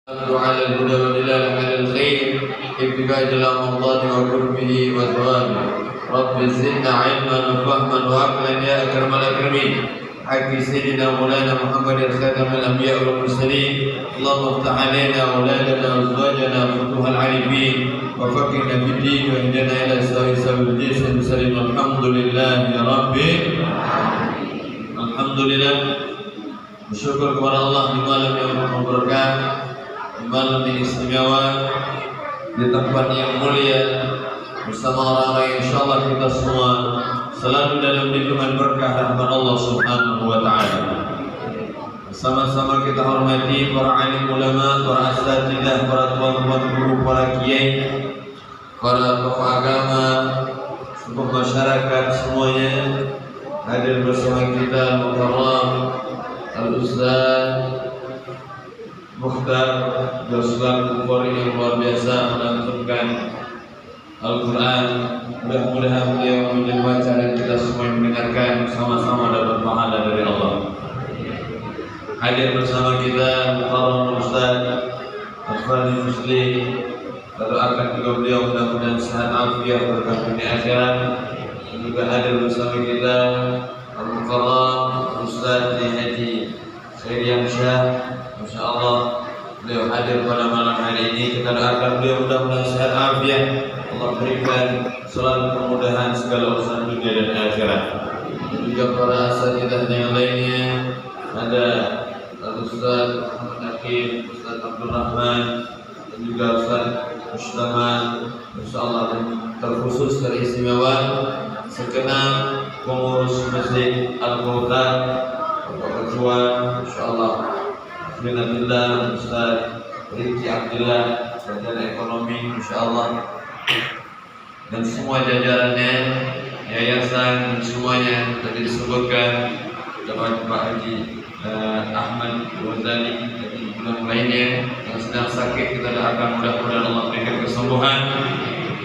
على الهدى والدلالة على الخير ابتغاء جل مرضاته وقربه وثوابه. رب زدنا علما وفهما وعقلا يا أكرم الأكرمين. حق سيدنا مولانا محمد خاتم الأنبياء والمرسلين. اللهم افتح علينا أولادنا وأزواجنا فتوح العارفين وفقهنا في الدين واهدنا إلى سبيل الجسم المسلم. الحمد لله يا ربي. Alhamdulillah, bersyukur kepada Allah di malam yang penuh berkah, di malam yang istimewa, di tempat yang mulia, bersama orang-orang yang insyaallah kita semua selalu dalam lindungan berkah rahmat Allah Subhanahu wa taala. Sama-sama kita hormati para alim ulama, para asatidzah, para tuan-tuan guru, para kiai, para tokoh agama, seluruh masyarakat semuanya. Hadir bersama kita Mukarram Al-Ustaz Mukhtar Darussalam Bukhari yang luar biasa melantunkan Al-Quran. Mudah-mudahan beliau membaca dan kita semua yang mendengarkan sama-sama dapat pahala dari Allah. Hadir bersama kita Mukarram Al-Ustaz Al-Fadhil Muslim. Doakan juga beliau mudah-mudahan sehat afiat berkah dunia akhirat. Juga hadir bersama kita Al-Mukarram Ustaz Haji Khairian Syah. Masya Allah, beliau hadir pada malam hari ini. Kita doakan beliau mudah-mudahan sehat afiat. Allah berikan selalu kemudahan segala urusan dunia dan akhirat. Juga para asatidzah yang lainnya, ada Ustaz Muhammad Hakim, Ustaz Abdul Rahman, dan juga Ustaz Mustaman. Masya Allah, terkhusus teristimewa segenap pengurus Masjid Al-Qur'an, Bapak Ketua, insyaallah Bismillah Ustaz Rizki Abdillah, Badan Ekonomi, insyaallah, dan semua jajarannya, yayasan, semuanya tadi disebutkan, dapat Pak Haji Ahmad Ghazali, dan bulan lainnya yang sedang sakit, kita doakan mudah-mudahan Allah berikan kesembuhan.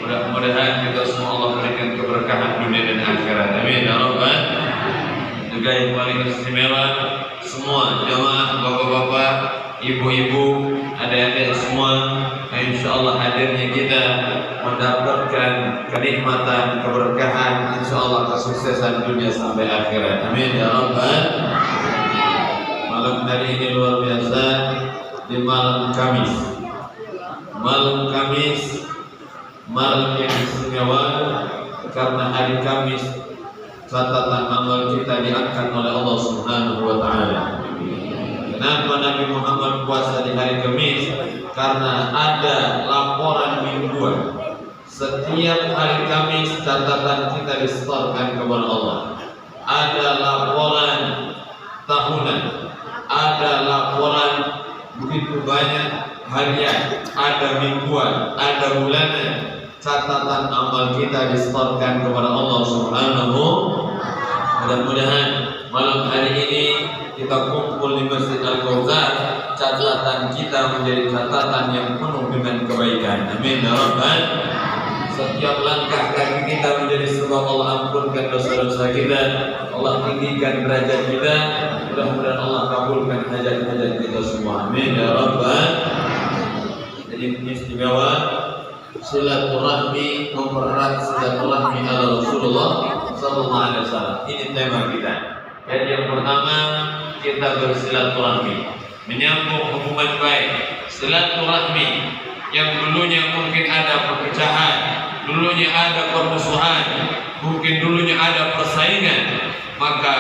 Mudah-mudahan kita semua Allah berikan keberkahan dunia dan akhirat. Amin ya rabbal. Juga yang paling istimewa, semua jamaah bapak-bapak, ibu-ibu, adik-adik semua, insyaallah hadirnya kita mendapatkan kenikmatan, keberkahan, insyaallah kesuksesan dunia sampai akhirat. Amin ya rabbal. Malam hari ini luar biasa, di malam Kamis. Malam Kamis, malam yang istimewa karena hari Kamis catatan amal kita diangkat oleh Allah Subhanahu wa taala. Kenapa Nabi Muhammad puasa di hari Kamis? Karena ada laporan mingguan. Setiap hari Kamis catatan kita disetorkan kepada Allah. Ada laporan tahunan, ada laporan begitu banyak harian, ada mingguan, ada bulanan. Catatan amal kita disetorkan kepada Allah Subhanahu. Mudah-mudahan malam hari ini kita kumpul di Masjid Al-Qur'an, catatan kita menjadi catatan yang penuh dengan kebaikan. Amin ya rabbal. Setiap langkah kaki kita menjadi sebab Allah ampunkan dosa-dosa kita, Allah tinggikan derajat kita. Mudah-mudahan Allah kabulkan hajat-hajat kita semua. Amin ya rabbal. Jadi istimewa silaturahmi, mempererat silaturahmi ala Rasulullah sallallahu alaihi wasallam. Ini tema kita. Jadi yang pertama, kita bersilaturahmi, menyambung hubungan baik. Silaturahmi yang dulunya mungkin ada perpecahan, dulunya ada permusuhan, mungkin dulunya ada persaingan, maka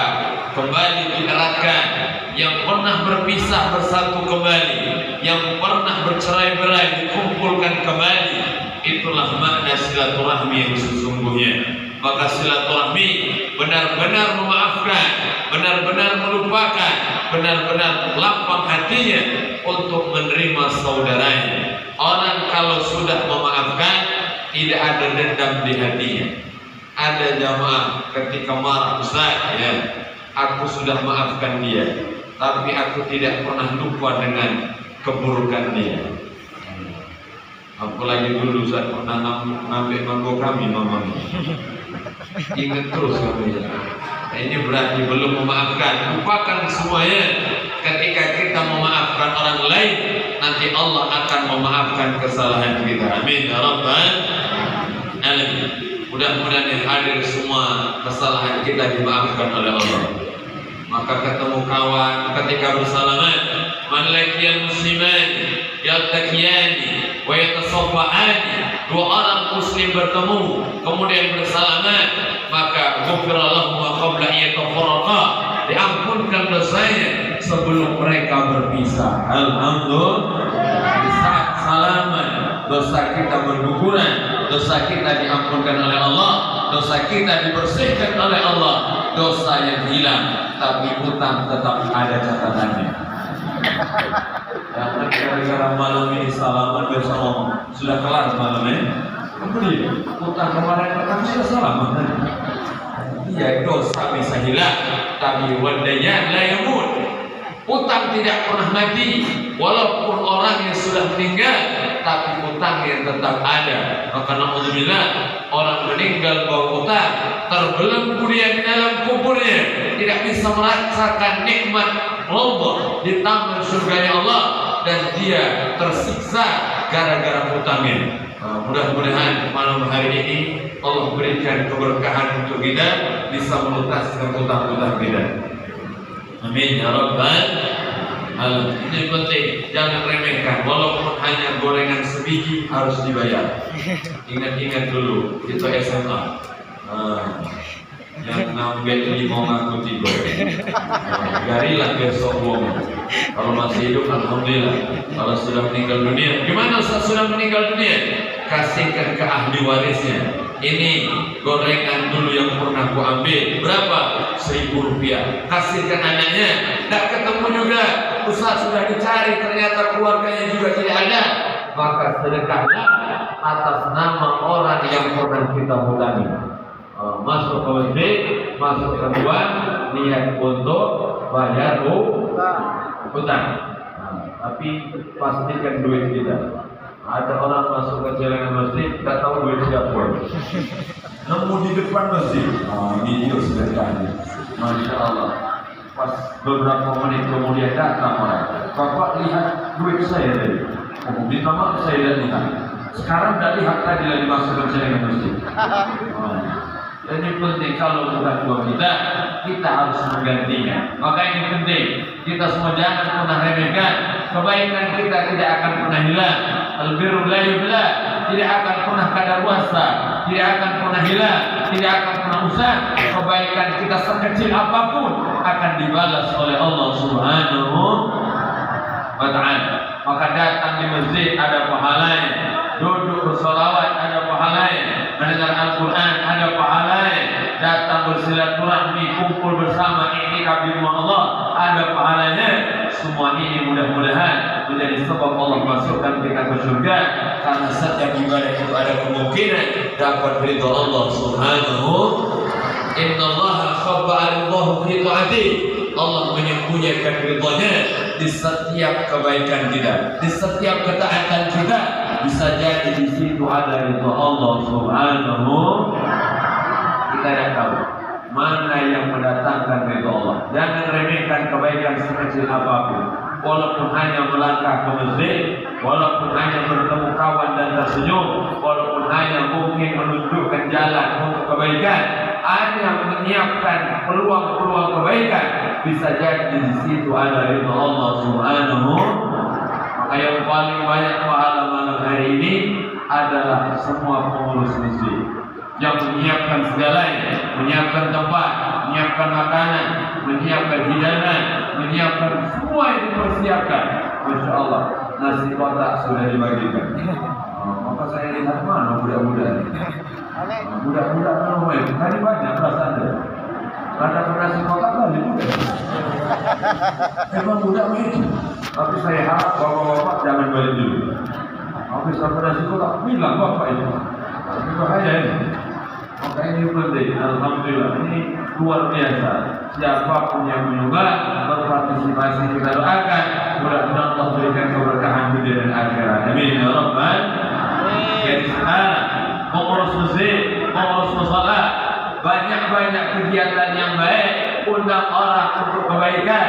kembali dieratkan. Yang pernah berpisah bersatu kembali, yang pernah bercerai-berai dikumpulkan kembali. Itulah makna silaturahmi yang sesungguhnya. Maka silaturahmi benar-benar memaafkan, benar-benar melupakan, benar-benar lapang hatinya untuk menerima saudaranya. Orang kalau sudah memaafkan, tidak ada dendam di hatinya. Ada jamaah ketika marah, Ustaz, ya, aku sudah maafkan dia, tapi aku tidak pernah lupa dengan keburukan dia. Apalagi dulu saat pernah ngambil mangkok kami, mamanya ingat terus kami. Nah, ini berarti belum memaafkan. Lupakan semuanya. Ketika kita memaafkan, memaafkan orang lain, nanti Allah akan memaafkan kesalahan kita. Amin ya rabbal alamin. Mudah-mudahan yang hadir semua kesalahan kita dimaafkan oleh Allah. Maka ketemu kawan ketika bersalaman, man laqiyal musliman yaltaqiyani wa yatasaffa'ani, dua orang muslim bertemu kemudian bersalaman, maka ghufira lahum ma qabla an yatafarraqa, diampunkan dosanya sebelum mereka berpisah. Alhamdulillah, saat salaman dosa kita berguguran, dosa kita diampunkan oleh Allah, dosa kita dibersihkan oleh Allah. Dosa yang hilang, tapi hutang tetap ada catatannya. Jangan gara-gara malam ini salaman besok ngomong sudah kelar malamnya. Kemudian hutang kemarin kan sudah salaman. Iya, dosa bisa hilang, tapi wadanya la yamut. Hutang tidak pernah mati, walaupun orang yang sudah meninggal, tapi hutang yang tetap ada. Maka naudzubillah, orang meninggal bawa hutang, terbelenggu dia di dalam kuburnya, tidak bisa merasakan nikmat Allah di taman surganya Allah, dan dia tersiksa gara-gara hutangnya. Mudah-mudahan malam hari ini Allah berikan keberkahan untuk kita bisa melunaskan hutang-hutang kita. Amin ya rabbal alamin. Ini penting, jangan remehkan. Walaupun hanya gorengan sebiji harus dibayar. Ingat-ingat dulu, itu SMA. Yang ngambil ini mau ngaku tigo. Garilah besok bohong. Kalau masih hidup alhamdulillah. Kalau sudah meninggal dunia, gimana saat sudah meninggal dunia? Kasihkan ke ahli warisnya. Ini gorengan dulu yang pernah ku ambil, berapa? 1.000 rupiah. Kasihkan anaknya. Tak ketemu juga, usaha sudah dicari, ternyata keluarganya juga tidak ada. Maka sedekahlah atas nama orang yang pernah kita hutangi. Masuk ke masjid, masuk ke luar, niat untuk bayar hutang. Tapi pastikan duit kita. Ada orang masuk ke celengan masjid, tak tahu duit siapa. Nemu di depan masjid. Ini dia sedekahnya. Masya Allah. Pas beberapa menit kemudian datang orang. Bapak lihat duit saya tadi. Minta maaf saya tidak lihat. Sekarang tidak lihat tadi lagi masuk ke celengan masjid. Ini penting, kalau bukan dua kita harus menggantinya. Maka ini penting, kita semua jangan pernah remehkan. Kebaikan kita tidak akan pernah hilang. Al-birru la yubla, tidak akan pernah kadaluarsa, tidak akan pernah hilang, tidak akan pernah usang. Kebaikan kita sekecil apapun akan dibalas oleh Allah Subhanahu wa ta'ala. Maka datang di masjid ada pahalanya, duduk bersolawat ada pahalanya, mendengar Al-Quran ada pahalanya, datang bersilaturahmi, kumpul bersama i'tikaf di rumah Allah ada pahalanya. Semua ini mudah-mudahan menjadi sebab Allah masukkan kita ke surga, karena setiap ibadah itu ada kemungkinan dapat ridha Allah Subhanahu. Innallaha khabba'a ridhahu fi ta'ati, Allah menyembunyikan ridhanya di setiap kebaikan kita, di setiap ketaatan kita. Bisa jadi di situ ada ridha Allah Subhanahu. Kita tidak tahu mana yang mendatangkan ridha Allah. Jangan remehkan kebaikan sekecil apapun. Walaupun hanya melangkah ke masjid, walaupun hanya bertemu kawan dan tersenyum, walaupun hanya mungkin menunjukkan jalan untuk kebaikan, hanya menyiapkan peluang-peluang kebaikan, bisa jadi di situ ada ridha Allah Subhanahu. Maka yang paling banyak pahala malam hari ini adalah semua pengurus masjid yang menyiapkan segalanya, menyiapkan tempat, menyiapkan makanan, menyiapkan hidangan, menyiapkan semua yang dipersiapkan. Masya Allah, nasi kotak sudah dibagikan. Maka saya lihat mana budak-budak ini. Budak-budak mana? Tadi banyak perasaan dia. Ada nasi kotak lagi budak. Memang budak begitu. Tapi saya harap bapak-bapak jangan balik dulu. Habis sampai nasi kotak, bilang bapak itu. Ini bahaya ini. Maka ini penting. Alhamdulillah, ini luar biasa. Siapapun yang menyumbang, berpartisipasi, kita doakan mudah-mudahan Allah berikan keberkahan dunia dan akhirat. Amin ya rabbal. Jadi sekarang pengurus masjid, pengurus mushola, banyak-banyak kegiatan yang baik, undang orang untuk kebaikan,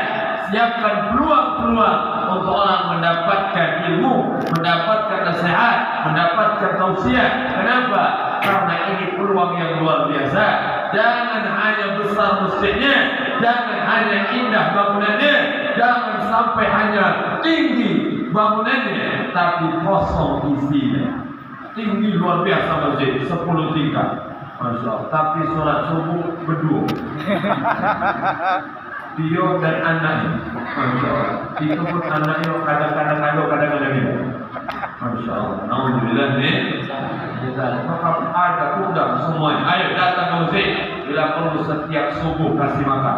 siapkan peluang-peluang untuk orang mendapatkan ilmu, mendapatkan nasihat, mendapatkan tausiah. Kenapa? Karena ini peluang yang luar biasa. Jangan hanya besar masjidnya, jangan hanya indah bangunannya, jangan sampai hanya tinggi bangunannya, tapi kosong isinya. Tinggi luar biasa masjid, 10 tingkat, Masya Allah. Tapi sholat subuh berdua. Dia dan anaknya, Masya Allah. Itu pun anaknya kadang-kadang ada, kadang-kadang tidak. Masya Allah. Alhamdulillah nih. Kita ada udang semuanya. Ayo datang ke masjid. Bila perlu setiap subuh kasih makan.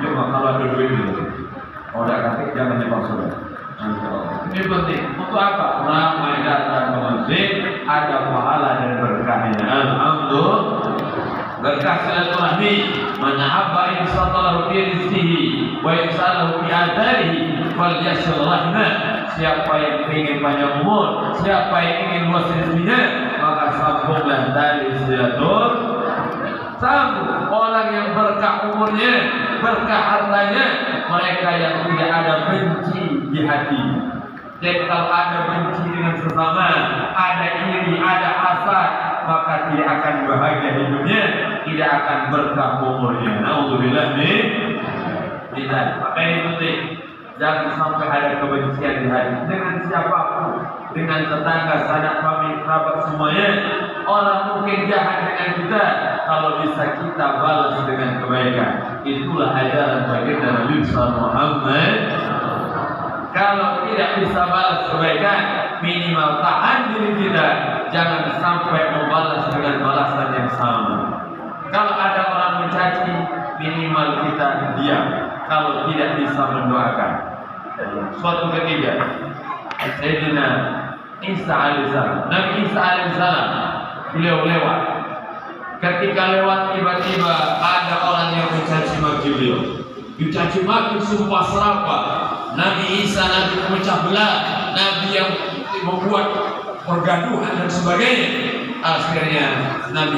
Cuma kalau ada duit itu, orang kata jangan dipaksa. Ini penting. Untuk apa? Ramai datang ke masjid, ada pahala dan berkahnya. Alhamdulillah. Berkah silaturahmi. Man habba insalahu fi rizqihi wa insalahu fi adarihi falyasil rahmah. Siapa yang ingin panjang umur, siapa yang ingin luas rezekinya, maka sambunglah tali silaturahmi. Sambung. Orang yang berkah umurnya, berkah hartanya, mereka yang tidak ada benci di hati. Jadi kalau ada benci dengan sesama, ada iri, ada hasad, maka tidak akan bahagia hidupnya, tidak akan berkah umurnya. Naudzubillah min dzalik. Maka ini penting. Jangan sampai ada kebencian di hati dengan siapapun, dengan tetangga, sanak famili, kerabat semuanya. Orang mungkin jahat dengan kita, kalau bisa kita balas dengan kebaikan. Itulah ajaran baginda Nabi Muhammad. Kalau tidak bisa balas kebaikan, minimal tahan diri kita, jangan sampai membalas dengan balasan yang sama. Kalau ada orang mencaci, minimal kita diam. Kalau tidak bisa mendoakan. Suatu ketiga, Sayyidina Isa alaihissalam, Nabi Isa alaihissalam, beliau lewat. Ketika lewat, tiba-tiba ada orang yang mencaci maki beliau. Dicaci maki, sumpah serapah. Nabi Isa, Nabi pemecah belah, Nabi yang membuat pergaduhan dan sebagainya. Akhirnya Nabi